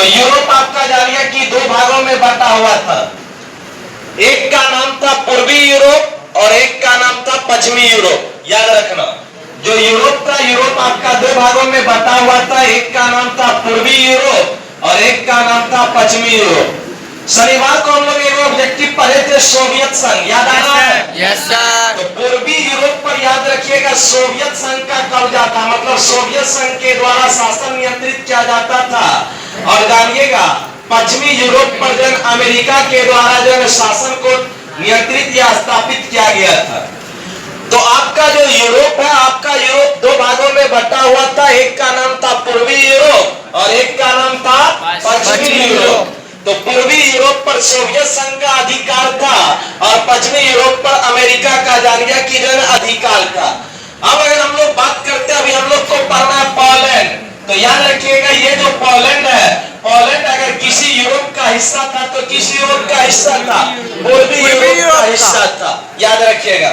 तो यूरोप आपका जानिए कि दो भागों में बटा हुआ था। एक का नाम था पूर्वी यूरोप और एक का नाम था पश्चिमी यूरोप। याद रखना, जो यूरोप था, यूरोप आपका दो भागों में बटा हुआ था। एक का नाम था पूर्वी यूरोप और एक का नाम था पश्चिमी यूरोप। शनिवार को हम लोग एक ऑब्जेक्टिव पढ़े थे, सोवियत संघ। याद आ रहा है? Yes sir. तो पूर्वी यूरोप पर याद रखिएगा सोवियत संघ का कब्जा था, मतलब सोवियत संघ के द्वारा शासन नियंत्रित किया जाता था। और जानिएगा पश्चिमी यूरोप पर जो अमेरिका के द्वारा जो शासन को नियंत्रित या स्थापित किया गया था। तो आपका जो यूरोप है, आपका यूरोप दो भागों में बटा हुआ था। एक का नाम था पूर्वी यूरोप और एक का नाम था पश्चिमी यूरोप। तो पूर्वी यूरोप पर सोवियत संघ का अधिकार था और पश्चिमी यूरोप पर अमेरिका का जानिए कि जो अधिकार था। अब अगर हम लोग बात करते हैं, अभी हम लोग को पढ़ना है पोलैंड। तो याद रखिएगा ये जो पोलैंड है, पोलैंड अगर किसी यूरोप का हिस्सा था तो किस यूरोप का हिस्सा था? पूर्वी यूरोप का हिस्सा था। याद रखिएगा,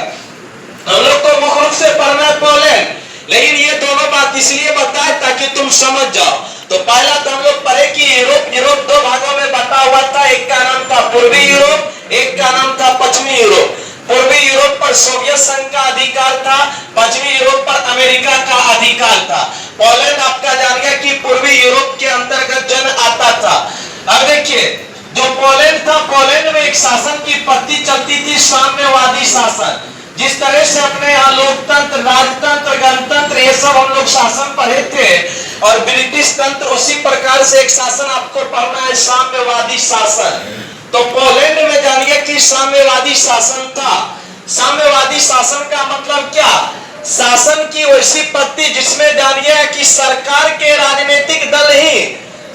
हम लोग को मुख्य रूप से पढ़ना है पोलैंड, लेकिन ये दोनों बात इसलिए बताए ताकि तुम समझ जाओ। तो पहला तो हम लोग पढ़े कि यूरोप दो भागों में बटा हुआ था। एक का नाम था पूर्वी यूरोप, एक का नाम था पश्चिमी यूरोप। पूर्वी यूरोप पर सोवियत संघ का अधिकार था, पश्चिमी यूरोप पर अमेरिका का अधिकार था। पोलैंड आपका जानिए कि पूर्वी यूरोप के अंतर्गत जन आता था। अब देखिए, जो पोलैंड था, पोलैंड में एक शासन की पद्धति चलती थी, साम्यवादी शासन। जिस तरह से अपने यहाँ लोकतंत्र, राजतंत्र, गणतंत्र, ये सब हम लोग शासन पढ़े थे, और ब्रिटिश तंत्र, उसी प्रकार से एक शासन आपको पढ़ना है, साम्यवादी शासन। तो पोलैंड में जानिए कि साम्यवादी शासन था। साम्यवादी शासन का मतलब क्या? शासन की वैसी पद्धति जिसमें जानिए कि सरकार के राजनीतिक दल ही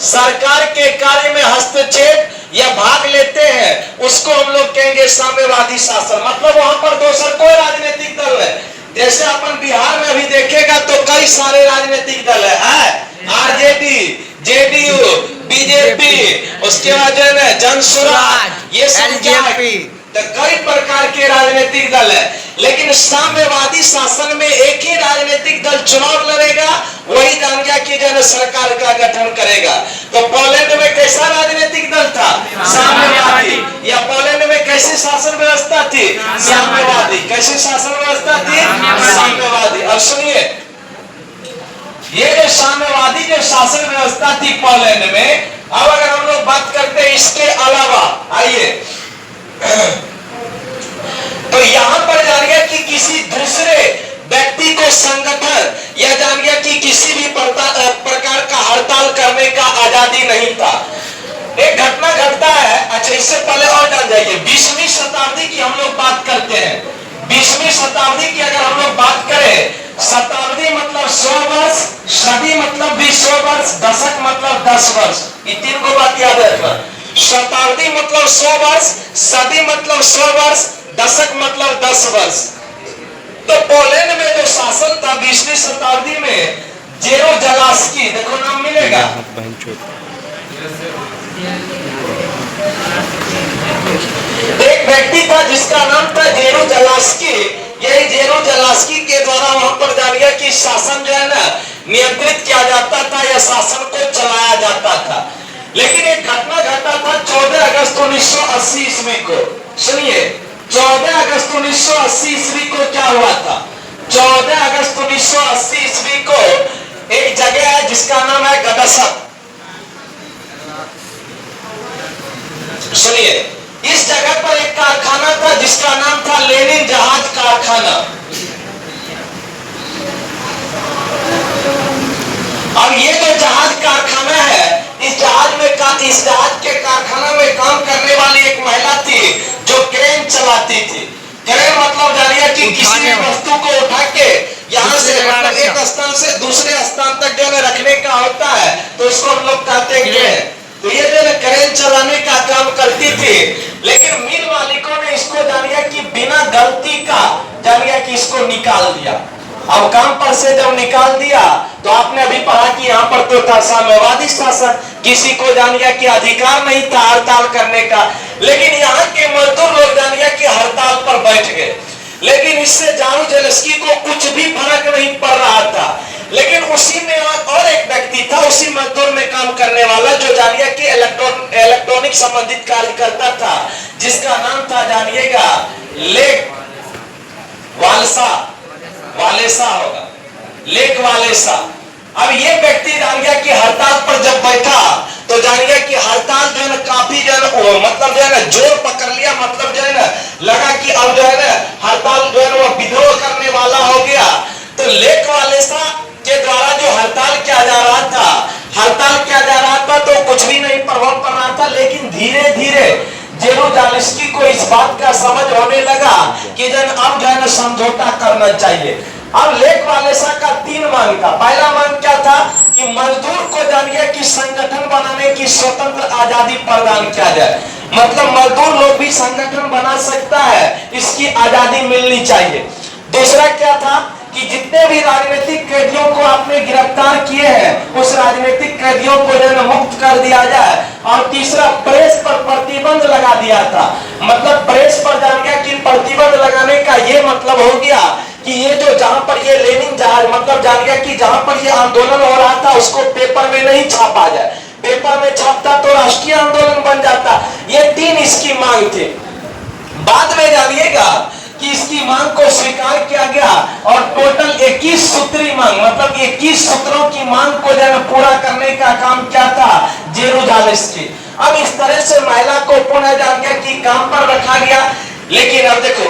सरकार के कार्य में हस्तक्षेप या भाग लेते हैं, उसको हम लोग कहेंगे साम्यवादी शासन। मतलब वहां पर दूसरा कोई राजनीतिक दल है। जैसे अपन बिहार में अभी देखेगा तो कई सारे राजनीतिक दल है, आरजेडी, जेडीयू, बीजेपी, उसके बाद जनसुराज, ये सब क्या है? तो कई प्रकार के राजनीतिक दल है। लेकिन साम्यवादी शासन में एक ही राजनीतिक दल चुनाव लड़ेगा, वही जान गया कि जन सरकार का गठन करेगा। तो पोलैंड में कैसा राजनीतिक दल था? साम्यवादी। या पोलैंड में कैसी शासन व्यवस्था थी? साम्यवादी। कैसी शासन व्यवस्था थी? साम्यवादी। अब सुनिए, ये जो साम्यवादी जो शासन व्यवस्था थी पोलैंड में, अब अगर हम लोग बात करते हैं इसके अलावा, आइए, तो यहां पर जानिए कि किसी दूसरे व्यक्ति को संगठन या जानिए कि किसी भी प्रकार का हड़ताल करने का आजादी नहीं था। एक घटना घटता है, अच्छा इससे पहले और जान जाइए, 20वीं शताब्दी की हम लोग बात करते हैं। 20वीं शताब्दी की अगर हम लोग बात करें, शताब्दी मतलब 100 वर्ष, सदी मतलब 200 वर्ष, दशक मतलब 10 वर्ष। ये तीन को बात याद रखना। शताब्दी मतलब 100 वर्ष, सदी मतलब 100 वर्ष, दशक मतलब 10 वर्ष। तो पोलैंड में जो शासन था 20वीं शताब्दी में, जेरोजलास्की, देखो नाम मिलेगा, एक व्यक्ति था जिसका नाम था जेरोजलास्की। यही जेरोजलास्की के द्वारा वहां पर जानिए कि शासन जो है ना नियंत्रित किया जाता था या शासन को चलाया जाता था। लेकिन एक घटना घटा था 14 अगस्त 1980 ईस्वी को। सुनिए, 14 अगस्त 1980 ईस्वी को क्या हुआ था? 14 अगस्त 1980 ईस्वी को एक जगह है जिसका नाम है गदसक। सुनिए, इस जगह पर एक कारखाना था जिसका नाम था लेनिन जहाज कारखाना। और ये जो जहाज कारखाना है, इस जहाज के कारखाना में काम करने वाली एक महिला थी जो क्रेन चलाती थी। क्रेन मतलब जानिए कि किसी भी वस्तु को उठा के यहाँ से मतलब एक स्थान से दूसरे स्थान तक जो रखने का होता है, तो उसको हम लोग कहते हैं क्रेन। तो ये जो क्रेन चलाने का काम करती थी, लेकिन मिल मालिकों ने इसको जानिए कि बिना गलती का जानिए कि इसको निकाल दिया। अब काम पर से जब निकाल दिया तो आपने अभी पढ़ा कि यहाँ पर तो था साम्यवादी शासन, किसी को जानिए कि अधिकार नहीं था हड़ताल करने का। लेकिन यहाँ के मजदूर लोग जानिए कि हड़ताल पर बैठ गए। लेकिन इससे जेरोजलास्की को कुछ भी फर्क नहीं पड़ रहा था। लेकिन उसी में और एक व्यक्ति था, उसी मजदूर में काम करने वाला, जो जानिए कि इलेक्ट्रॉनिक संबंधित कार्य करता था, जिसका नाम था जानिएगा लेक वालेसा, वालेसा होगा, लेक वालेसा। अब ये व्यक्ति जान गया कि हड़ताल पर जब बैठा तो जान गया कि हड़ताल जो है ना काफी जो है मतलब जो है ना जोर पकड़ लिया, मतलब जो है ना लगा कि अब जो है ना हड़ताल जो है ना वो विद्रोह करने वाला हो गया। तो लेक वालेसा के द्वारा जो हड़ताल किया जा रहा था, हड़ताल किया जा रहा था तो कुछ भी नहीं प्रभाव पड़ रहा था, लेकिन धीरे धीरे जेरूजालिस्की को इस बात का समझ होने लगा कि जन अब जो है ना समझौता करना चाहिए। अब लेक वालेसा का 3 मांग था। पहला मांग क्या था कि मजदूर को जानिए कि संगठन बनाने की स्वतंत्र आजादी प्रदान किया जाए, मतलब मजदूर लोग भी संगठन बना सकता है, इसकी आजादी मिलनी चाहिए। दूसरा क्या था कि जितने भी राजनीतिक कैदियों को आपने गिरफ्तार किए हैं, उस राजनीतिक कैदियों को जो है मुक्त कर दिया जाए। और तीसरा प्रेस पर प्रतिबंध लगा दिया था, मतलब प्रेस पर जान गया कि प्रतिबंध लगाने का ये मतलब हो गया कि ये जो जहां पर ये लेनिन जहाज मतलब जान गया कि जहां पर ये आंदोलन हो रहा था उसको पेपर में नहीं छापा जाए, पेपर में छापता तो राष्ट्रीय आंदोलन बन जाता। ये 3 इसकी मांग थी। बाद में जानिएगा कि इसकी मांग को स्वीकार किया गया और टोटल 21 सूत्री मांग, मतलब 21 सूत्रों की मांग को जो पूरा करने का काम क्या था जेरूजालिस्की। अब इस तरह से महिला को पुनः जान गया कि काम पर रखा गया। लेकिन अब देखो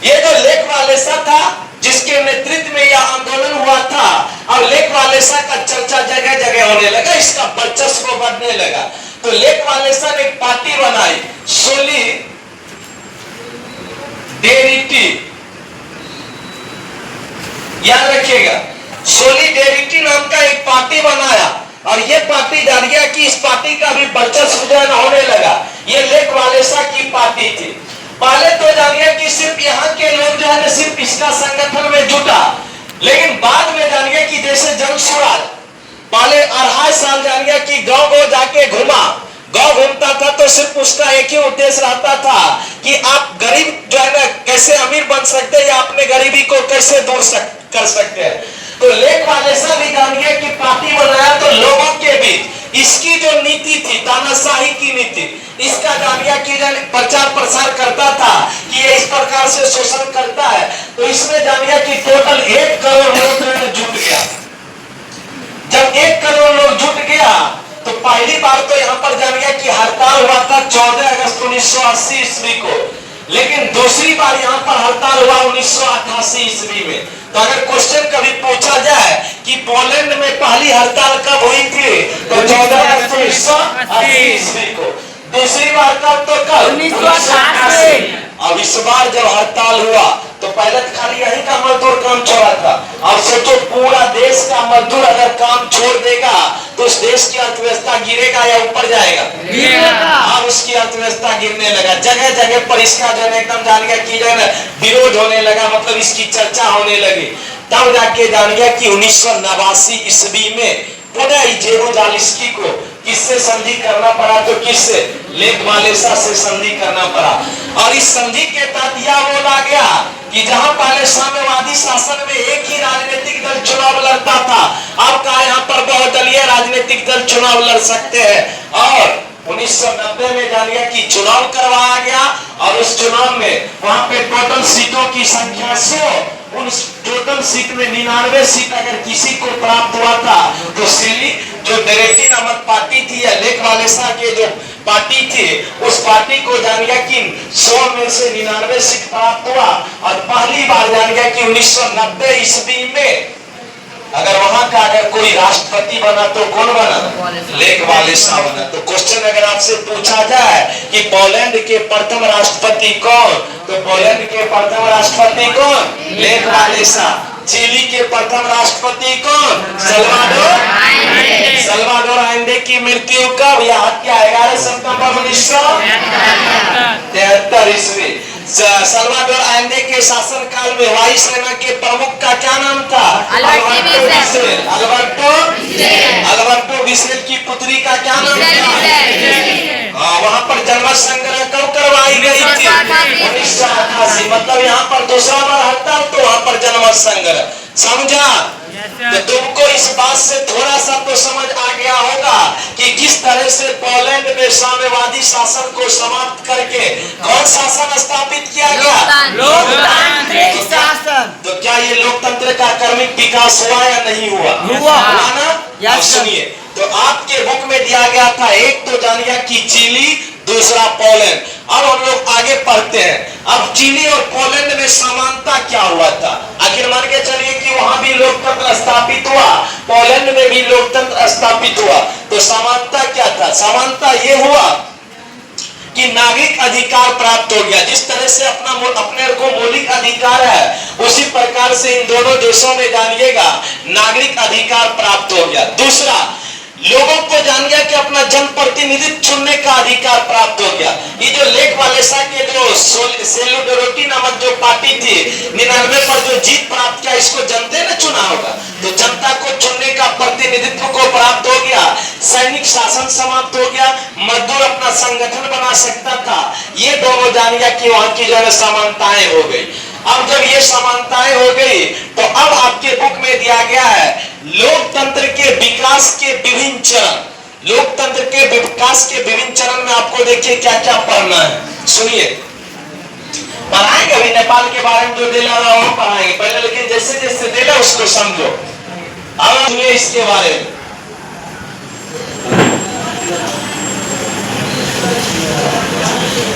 ये जो लेक वालेसा था जिसके नेतृत्व में यह आंदोलन हुआ था, अब लेक वालेसा का चर्चा जगह जगह होने लगा, इसका वर्चस्व बढ़ने लगा। तो लेक वालेसा ने एक पार्टी बनाई, सोलिडेरिटी, याद रखिएगा, सोलिडेरिटी नाम का एक पार्टी बनाया। और ये पार्टी जान गया कि इस पार्टी का भी वर्चस्व होने लगा। ये लेक वालेसा की पार्टी थी। पहले तो जानिए कि सिर्फ यहाँ के लोग जो है ना सिर्फ इसका संगठन में जुटा, लेकिन बाद में जानिए कि जैसे जन स्वराज पहले 2.5 साल जानिए कि गांव गांव जाके घूमा, गांव घूमता था तो सिर्फ उसका एक ही उद्देश्य रहता था कि आप गरीब जो है ना कैसे अमीर बन सकते हैं या अपने गरीबी को कैसे दूर कर सकते हैं। तो लेक वालेसा भी जानिए कि पार्टी बनाया तो लोगों के बीच इसकी जो नीति थी तानाशाही की नीति, इसका जानिए कि प्रचार प्रसार करता था कि ये इस प्रकार से शोषण करता है। तो इसमें जानिए कि टोटल 1 करोड़ लोग जुट गया। जब 1 करोड़ लोग जुट गया तो पहली बार तो यहाँ पर जानिए कि हड़ताल हुआ था 14 अगस्त 1980 ईस्वी को, लेकिन दूसरी बार यहाँ पर हड़ताल हुआ 1988 ईस्वी में। तो अगर क्वेश्चन कभी पूछा जाए कि पोलैंड में पहली हड़ताल कब हुई थी तो 14 अगस्त 1980 ईस्वी को, दूसरी बार कब तो कल 1988। अब इस बार जब हड़ताल हुआ तो पहले खाली यही का मजदूर काम छोड़ा था। अब सोचो पूरा देश का मजदूर अगर काम छोड़ देगा तो उस देश की अर्थव्यवस्था गिरेगा या ऊपर जाएगा? अब उसकी अर्थव्यवस्था गिरने लगा। जगह जगह पर इसका जो है एकदम जान गया कि जो है विरोध होने लगा, मतलब इसकी चर्चा होने लगी। तब जाके जान गया कि 1989 ईस्वी में पुनः जेरूजालिस्की को किससे संधि करना पड़ा, तो किससे? लेक वालेसा से संधि करना पड़ा। और इस संधि के तहत यह बोला गया कि जहां पहले साम्यवादी शासन में एक ही राजनीतिक दल चुनाव लड़ता था, अब कहा यहाँ पर बहुदलीय राजनीतिक दल चुनाव लड़ सकते हैं। और 1990 में जानिए कि चुनाव करवाया गया और उस चुनाव में वहां पे टोटल सीटों की संख्या 100, उन टोटल सीट में 99 सीट अगर किसी को प्राप्त हुआ था तो सिली जो डेरेटी नामक पार्टी थी या लेक वालेसा के जो पार्टी थी उस पार्टी को जान गया कि 100 में से 99 सीट प्राप्त हुआ। और पहली बार जान गया कि 1990 ईस्वी में अगर वहां का अगर कोई राष्ट्रपति बना तो कौन बना? लेक वालेसा बना। तो क्वेश्चन अगर आपसे पूछा जाए कि पोलैंड के प्रथम राष्ट्रपति कौन, तो पोलैंड के प्रथम राष्ट्रपति कौन? लेक वालेसा। चिली के प्रथम राष्ट्रपति कौन? सल्वाडोर आलेंडे की मृत्यु कब या हत्या 11 सितंबर 1973 ईस्वी। सल्वाडोर आलेंडे के शासन काल में वायुसेना के प्रमुख का क्या नाम था? अल्बर्टो विसेल की पुत्री का क्या नाम था? वहां पर जनमत संग्रह कब करवाई गई थी? 1988। मतलब यहाँ पर दूसरा बार हड़ताल तो वहां पर जनमत संग्रह। समझा? तो तुमको इस बात से थोड़ा सा तो समझ आ गया होगा कि किस तरह से पोलैंड में साम्यवादी शासन को समाप्त करके कौन शासन स्थापित किया गया? लोकतांत्रिक शासन। तो क्या ये लोकतंत्र का क्रमिक विकास हुआ या नहीं हुआ? हुआ ना? अब सुनिए, तो आपके बुक में दिया गया था, एक तो जानिए कि चिली, दूसरा पोलैंड। अब हम लोग आगे पढ़ते हैं। अब चिली और पोलैंड में समानता क्या हुआ था? आखिर मान के चलिए कि वहां भी लोकतंत्र स्थापित हुआ, पोलैंड में भी लोकतंत्र स्थापित हुआ, तो समानता क्या था? समानता ये हुआ कि नागरिक अधिकार प्राप्त हो गया। जिस तरह से अपने को मौलिक अधिकार है, उसी प्रकार से इन दोनों देशों में जानिएगा नागरिक अधिकार प्राप्त हो गया। दूसरा, लोगों को जान गया कि अपना जनप्रतिनिधित्व चुनने का अधिकार प्राप्त हो गया। ये जो लेक वालेसा के जो सोलिडारिटी नामक जो पार्टी थी, 99 पर जो जीत प्राप्त किया, इसको जनता ने चुना होगा, तो जनता को चुनने का प्रतिनिधित्व को प्राप्त हो गया। सैनिक शासन समाप्त हो गया, मजदूर अपना संगठन बना सकता था। ये दोनों जान गया कि वहां की जो समानताएं हो गई। अब जब ये समानताएं हो गई, तो अब आपके बुक में दिया गया है लोकतंत्र के विकास के विभिन्न चरण। लोकतंत्र के विकास के विभिन्न चरण में आपको देखिए क्या क्या पढ़ना है। सुनिए, पढ़ाएंगे अभी नेपाल के बारे में जो दे रहा हूं पढ़ाएंगे पहले, लेकिन जैसे जैसे दे रहा उसको समझो। अब सुनिए इसके बारे में।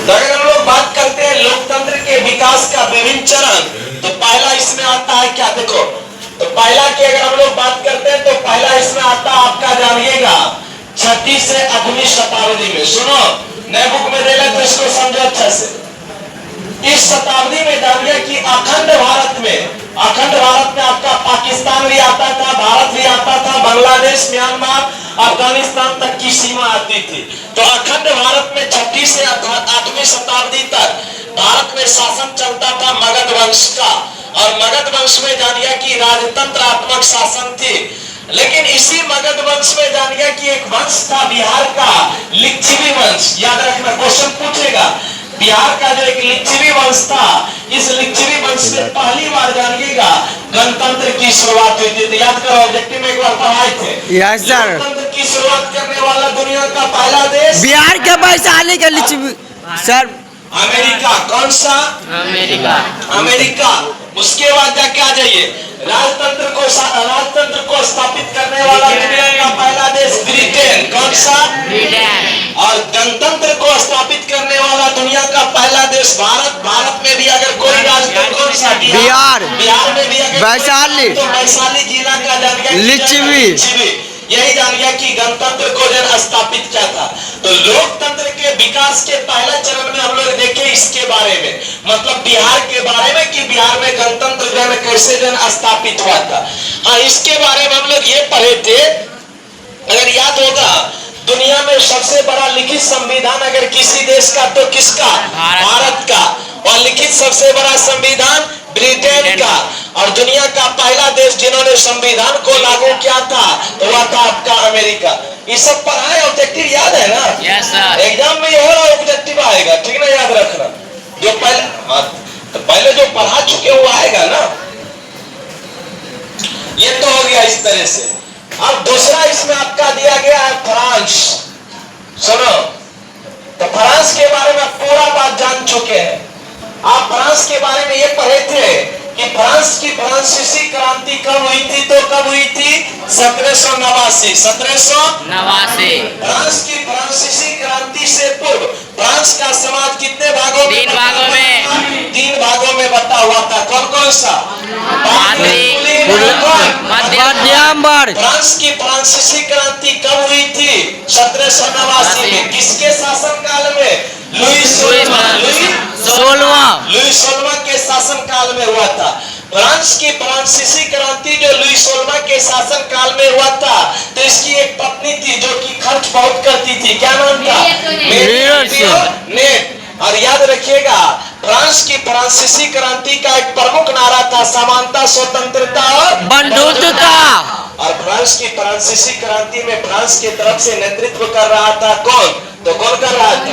तो अगर हम लोग बात करते हैं लोकतंत्र के विकास का विभिन्न चरण, तो पहला इसमें आता है क्या? देखो, तो पहला की अगर हम लोग बात करते हैं तो पहला इसमें आता है आपका, जानिएगा 6वीं से 8वीं शताब्दी में। सुनो, नए बुक में दे रहे तो इसको समझो अच्छा से। इस शताब्दी में जानिए कि अखंड भारत में आपका पाकिस्तान भी आता था, भारत भी आता था, बांग्लादेश, म्यांमार, अफगानिस्तान तक की सीमा आती थी। तो अखंड भारत में 6वीं से 8वीं शताब्दी तक भारत में शासन चलता था मगध वंश का, और मगध वंश में जानिए कि राजतंत्रात्मक शासन थी। लेकिन इसी मगध वंश में जानिए कि एक वंश था बिहार का, लिच्छवी वंश। याद रखना, क्वेश्चन पूछेगा। बिहार का जो एक लिच्छवी वंश था, इस लिच्छवी वंश में पहली बार जानिएगा गणतंत्र की शुरुआत हुई थी। तो याद करो, ऑब्जेक्टिव में एक बार पढ़ाए थे। Yes sir. गणतंत्र की शुरुआत करने वाला दुनिया का पहला देश बिहार के वैशाली के लिच्छवी सर। अमेरिका। कौन सा? अमेरिका। उसके बाद जाके आ जाइए, राजतंत्र को स्थापित करने वाला दुनिया का पहला देश ब्रिटेन। कौन सा? ब्रिटेन। और गणतंत्र को स्थापित करने वाला दुनिया का पहला देश भारत। भारत में भी अगर कोई राजतंत्र, कौन सा? बिहार। बिहार में भी अगर वैशाली, तो वैशाली जिला का जानिए लिच्छवी। यही जानिए कि गणतंत्र को जन स्थापित किया था। तो लोकतंत्र के विकास के पहला चरण में हम लोग देखे इसके बारे में, मतलब बिहार के बारे में कि बिहार में गणतंत्र जन कैसे जन स्थापित हुआ था। हाँ, इसके बारे में हम लोग ये पढ़े थे, अगर याद होगा, दुनिया में सबसे बड़ा लिखित संविधान अगर किसी देश का तो किसका? भारत का। और लिखित सबसे बड़ा संविधान ब्रिटेन का। और दुनिया का पहला देश जिन्होंने संविधान को लागू किया था तो वह था आपका अमेरिका। ये सब पढ़ाए, ऑब्जेक्टिव याद है ना? Yes sir. एग्जाम में यह ऑब्जेक्टिव आएगा, ठीक ना? याद रखना, जो पहले जो पढ़ा चुके वो आएगा ना। ये तो हो गया इस तरह से। अब दूसरा इसमें आपका दिया गया है फ्रांस। सुनो, तो फ्रांस के बारे में पूरा बात जान चुके हैं। आप फ्रांस के बारे में ये पढ़े थे कि फ्रांस की फ्रांसीसी क्रांति कब हुई थी? तो कब हुई थी? 1789। 1789। फ्रांस की फ्रांसीसी क्रांति से पूर्व फ्रांस का समाज कितने भागों में? 3 भागों में। 3 भागों में बटा हुआ था। कौन कौन सा? मध्यम वर्ग। फ्रांस की फ्रांसीसी क्रांति कब हुई थी? 1789 में। किसके शासन काल में? लुई 16वां के शासन काल में हुआ था। फ्रांस की फ्रांसीसी क्रांति जो लुई 16वां के शासन काल में हुआ था, तो इसकी एक पत्नी थी जो कि खर्च बहुत करती थी। क्या नाम था? नेट। और याद रखिएगा, फ्रांस की फ्रांसीसी क्रांति का एक प्रमुख नारा था समानता, स्वतंत्रता और बंधुत्वता। और फ्रांस की फ्रांसीसी क्रांति में फ्रांस की तरफ से नेतृत्व कर रहा था कौन? तो कौन कर रहा था?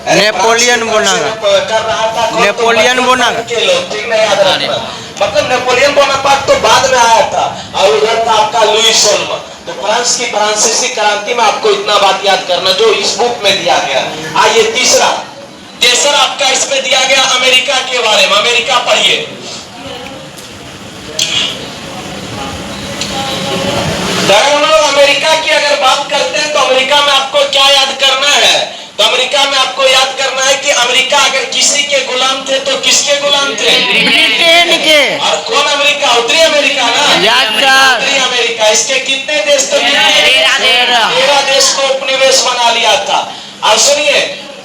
Napoleon Bonaparte. कर रहा था कौन? नेपोलियन तो बोनापार्ट के लोग, ठीक नहीं याद रखना। मतलब नेपोलियन बोनापार्ट तो बाद में आया था और उधर था आपका लुई सोल्म। तो फ्रांस की फ्रांसीसी क्रांति में आपको इतना बात याद करना जो इस बुक में दिया गया। आइए तेसरा आपका इसमें दिया गया अमेरिका के बारे में। अमेरिका पढ़िए। अगर हम लोग अमेरिका की अगर बात करते हैं तो अमेरिका में आपको क्या याद करना है? तो अमेरिका में आपको याद करना है कि अमेरिका अगर किसी के गुलाम थे तो किसके गुलाम थे? ब्रिटेन के। और कौन अमेरिका? उत्तरी अमेरिका ना? उत्तरी अमेरिका। इसके कितने देश थे? 13 देश को उपनिवेश बना लिया था। और सुनिए,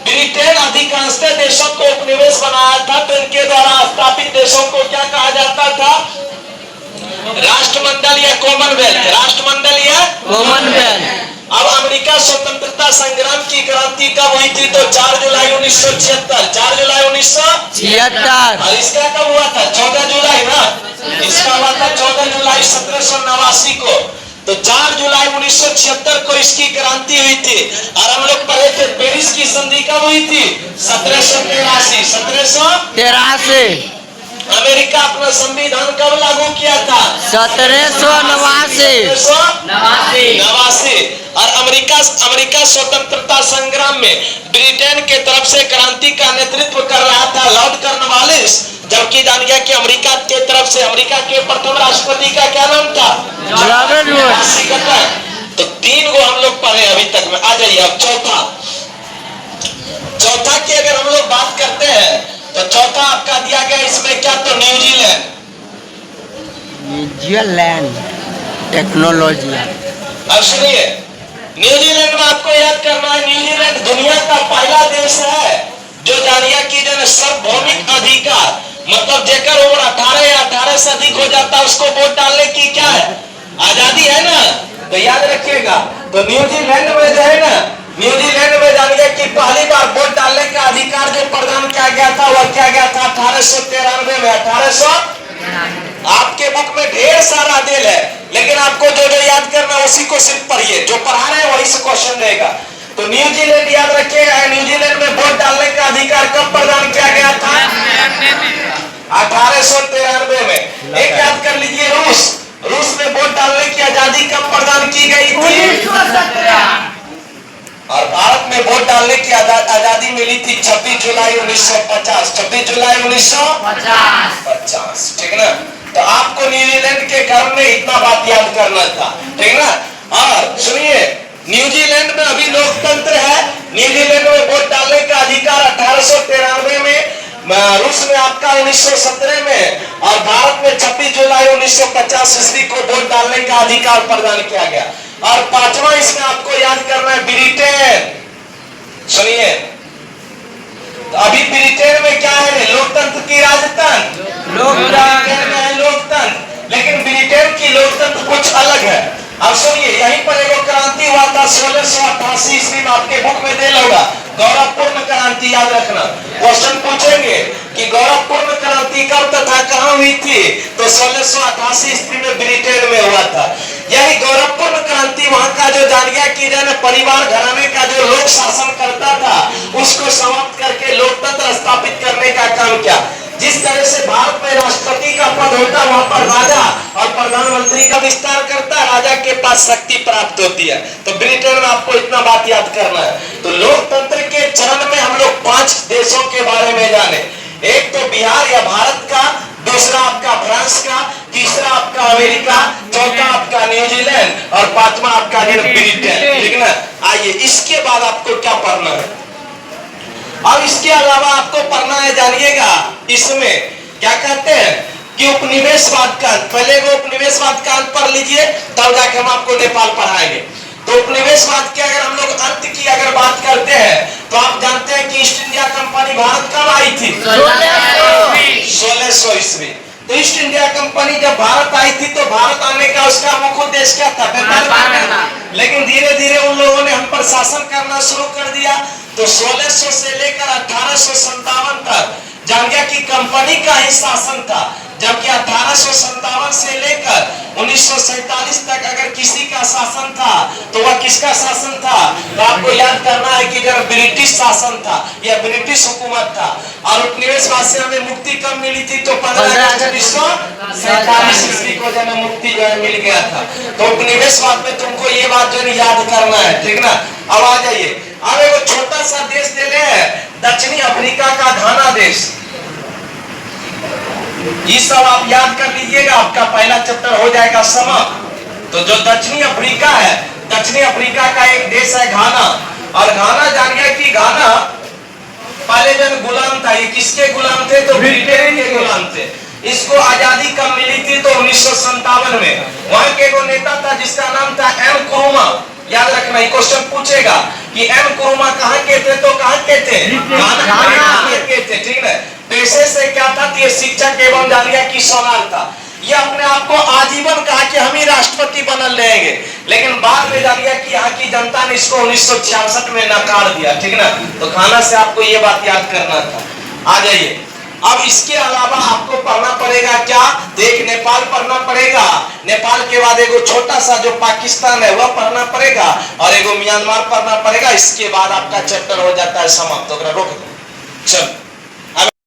ब्रिटेन अधिकांशतः देशों को उपनिवेश बनाया था। तो इनके द्वारा स्थापित देशों को क्या कहा जाता था? राष्ट्रमंडल या कॉमनवेल्थ। राष्ट्रमंडल या कॉमनवेल्थ। अब अमेरिका स्वतंत्रता संग्राम की क्रांति कब हुई थी? तो 4 जुलाई 1976। 4 जुलाई 1976। और इसका कब हुआ था? 14 जुलाई ना? इसका हुआ था 14 जुलाई 1789 को। तो 4 जुलाई 1976 को इसकी क्रांति हुई थी। और हम लोग पढ़े थे पेरिस की संधि कब हुई थी? 1783। 1783। अमेरिका अपना संविधान कब लागू किया था? 1789। और अमेरिका स्वतंत्रता संग्राम में ब्रिटेन के तरफ से क्रांति का नेतृत्व कर रहा था लॉर्ड कॉर्नवालिस। जबकि जान गया कि अमेरिका के तरफ से अमेरिका के प्रथम राष्ट्रपति का क्या नाम था? तो 3 गो हम लोग पढ़े अभी तक में। आ जाइए अब चौथा की अगर हम लोग बात करते हैं तो चौथा आपका दिया गया इसमें क्या? तो न्यूजीलैंड टेक्नोलॉजी। अब सुनिए, न्यूजीलैंड में आपको याद करना है, न्यूजीलैंड दुनिया का पहला देश है जो जानिया की जन सार्वभौमिक अधिकार, मतलब जेकर उम्र 18 या 18 से अधिक हो जाता है उसको वोट डालने की क्या है? आजादी है ना? तो याद रखिएगा। तो न्यूजीलैंड में जो है ना, न्यूजीलैंड में जानिए कि पहली बार वोट डालने का अधिकार जो प्रदान किया गया था वह किया गया था 1893 में। 1800 आपके बुक में ढेर सारा दिल है, लेकिन आपको जो जो याद करना उसी को सिर्फ पढ़िए। जो पढ़ा रहे हैं वही से क्वेश्चन रहेगा। तो न्यूजीलैंड याद रखिएगा, न्यूजीलैंड में वोट डालने का अधिकार कब प्रदान किया गया था? 1893 में। एक याद कर लीजिए, रूस में वोट डालने की आजादी कब प्रदान की गई थी? 1917। और भारत में वोट डालने की आजादी मिली थी 26 जुलाई 1950। 26 जुलाई 1950, ठीक ना? तो आपको न्यूजीलैंड के क्रम में इतना बात याद करना था, ठीक ना? और सुनिए, न्यूजीलैंड में अभी लोकतंत्र है। न्यूजीलैंड में वोट डालने का अधिकार 1893 में, रूस में आपका 1917 में, और भारत में 26 जुलाई 1950 ईस्वी को वोट डालने का अधिकार प्रदान किया गया। और 5वां इसमें आपको याद करना है ब्रिटेन। सुनिए, तो अभी ब्रिटेन में क्या है? लोकतंत्र की राजतंत्र। ब्रिटेन में है लोकतंत्र, लेकिन ब्रिटेन की लोकतंत्र कुछ अलग है। अब सुनिए, यहीं पर एक क्रांति हुआ था 1688 ईस्वी में। आपके बुक में दे होगा गौरवपूर्ण क्रांति, याद रखना। क्वेश्चन पूछेंगे कि गौरवपूर्ण क्रांति कब तथा कहां हुई थी? तो 1688 ईस्वी में ब्रिटेन में हुआ था। यही गौरवपूर्ण क्रांति वहां का जो जानिया की जन परिवार घराने का जो लोक शासन करता था उसको समाप्त करके लोकतंत्र स्थापित करने का काम किया। जिस तरह से भारत में राष्ट्रपति का पद होता है, वहां पर राजा और प्रधानमंत्री का विस्तार करता है, राजा के पास शक्ति प्राप्त होती है। तो ब्रिटेन में आपको इतना बात याद करना है। तो लोकतंत्र के चरण में हम लोग 5 देशों के बारे में जाने। एक तो बिहार या भारत का, दूसरा आपका फ्रांस का, तीसरा आपका अमेरिका, चौथा आपका न्यूजीलैंड और 5वां आपका ब्रिटेन, ठीक ना? आइए, इसके बाद आपको क्या पढ़ना है? अब इसके अलावा आपको पढ़ना है, जानिएगा, इसमें क्या कहते हैं कि उपनिवेशवाद का। पहले वो उपनिवेशवाद का अंत पढ़ लीजिए, तब जाके हम आपको नेपाल पढ़ाएंगे। तो उपनिवेशवाद के अगर हम लोग अंत की अगर बात करते हैं तो आप जानते हैं कि ईस्ट इंडिया कंपनी भारत कब आई थी? 1600 ईस्वी। तो ईस्ट इंडिया कंपनी जब भारत आई थी तो भारत आने का उसका मुख्य उद्देश्य क्या था? व्यापार करना। लेकिन धीरे धीरे उन लोगों ने हम पर शासन करना शुरू कर दिया। तो 1600 से लेकर 1857 तक जान गया कि कंपनी का ही शासन था। जबकि 1857 से लेकर 1947 तक अगर किसी का शासन था तो वह किसका शासन था? तो आपको याद करना है कि जब ब्रिटिश शासन था या ब्रिटिश हुकूमत था। और उपनिवेशवाद से हमें मुक्ति कब मिली थी? तो 15 अगस्त 1947 ईस्वी को जब मुक्ति जो है मिल गया था। तो उपनिवेशवाद में तुमको ये बात जो है याद करना है, ठीक ना। अब आ जाइए, अब एक छोटा सा देश ले ले, दक्षिणी अफ्रीका का घाना देश। ये सब आप याद कर लीजिएगा, आपका पहला चैप्टर हो जाएगा समाप्त। तो जो दक्षिणी अफ्रीका है, दक्षिणी अफ्रीका का एक देश है घाना। और घाना जानिए कि घाना पहले जन गुलाम था। ये किसके गुलाम थे? तो ब्रिटेन के गुलाम थे। इसको आजादी कब मिली थी? तो 1957 में। वहां के एगो नेता था जिसका नाम था एम कुरुमा। याद रखना, ये क्वेश्चन पूछेगा कि एम कुरुमा कहाँ के थे? तो कहाँ के थे? घाना के थे, ठीक है। पेशे से क्या था? ये शिक्षक एवं जानिए कि सोनार था। ये अपने आप को आजीवन कहा कि हम ही राष्ट्रपति बनल रहेंगे, लेकिन बाद में जानिए कि यहाँ की जनता ने इसको 1966 में नकार दिया, ठीक ना। तो घाना से आपको ये बात याद करना था। आ जाइए, अब इसके अलावा आपको पढ़ना पड़ेगा क्या? एक नेपाल पढ़ना पड़ेगा, नेपाल के बाद एगो छोटा सा जो पाकिस्तान है वह पढ़ना पड़ेगा, और एगो म्यांमार पढ़ना पड़ेगा। इसके बाद आपका चैप्टर हो जाता है समाप्त। तो रोक दो, चल।